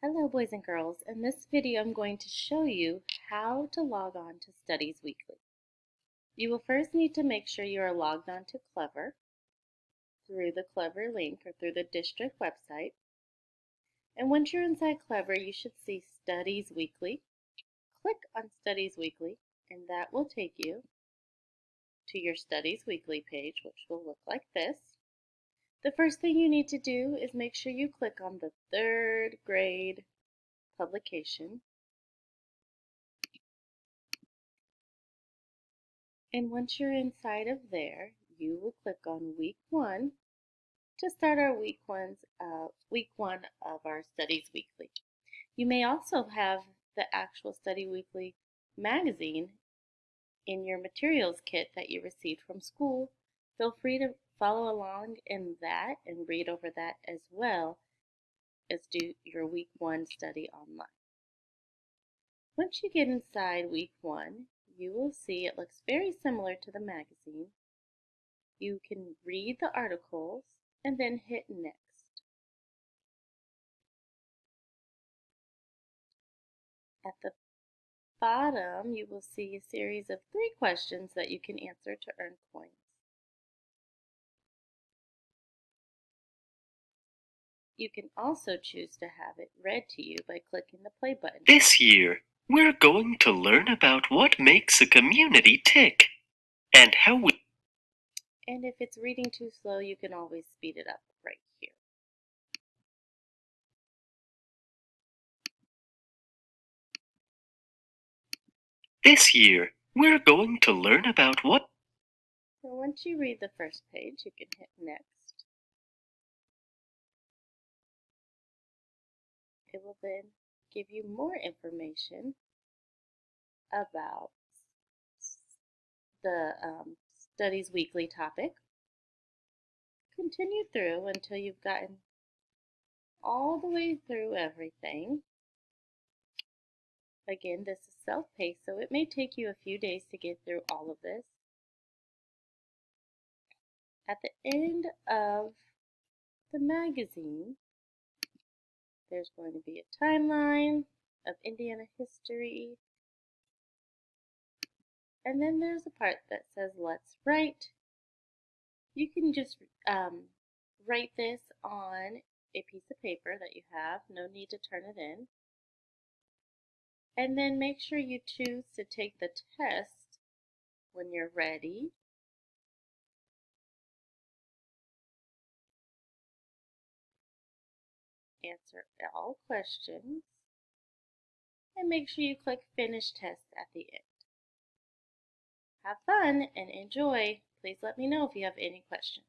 Hello boys and girls. In this video I'm going to show you how to log on to Studies Weekly. You will first need to make sure you are logged on to Clever through the Clever link or through the district website. And once you're inside Clever, you should see Studies Weekly. Click on Studies Weekly and that will take you to your Studies Weekly page, which will look like this. The first thing you need to do is make sure you click on the third grade publication. And once you're inside of there, you will click on week 1 to start our week one of our Studies Weekly. You may also have the actual Study Weekly magazine in your materials kit that you received from school. Feel free to follow along in that and read over that as well as do your week 1 study online. Once you get inside week 1, you will see it looks very similar to the magazine. You can read the articles and then hit next. At the bottom, you will see a series of 3 questions that you can answer to earn coins. You can also choose to have it read to you by clicking the play button. This year, we're going to learn about what makes a community tick and how we... And if it's reading too slow, you can always speed it up right here. This year, we're going to learn about what... So once you read the first page, you can hit next. It will then give you more information about the Studies Weekly topic. Continue through until you've gotten all the way through everything. Again, this is self-paced, so it may take you a few days to get through all of this. At the end of the magazine, there's going to be a timeline of Indiana history. And then there's a part that says, let's write. You can just write this on a piece of paper that you have. No need to turn it in. And then make sure you choose to take the test when you're ready. Answer all questions. And make sure you click Finish Test at the end. Have fun and enjoy. Please let me know if you have any questions.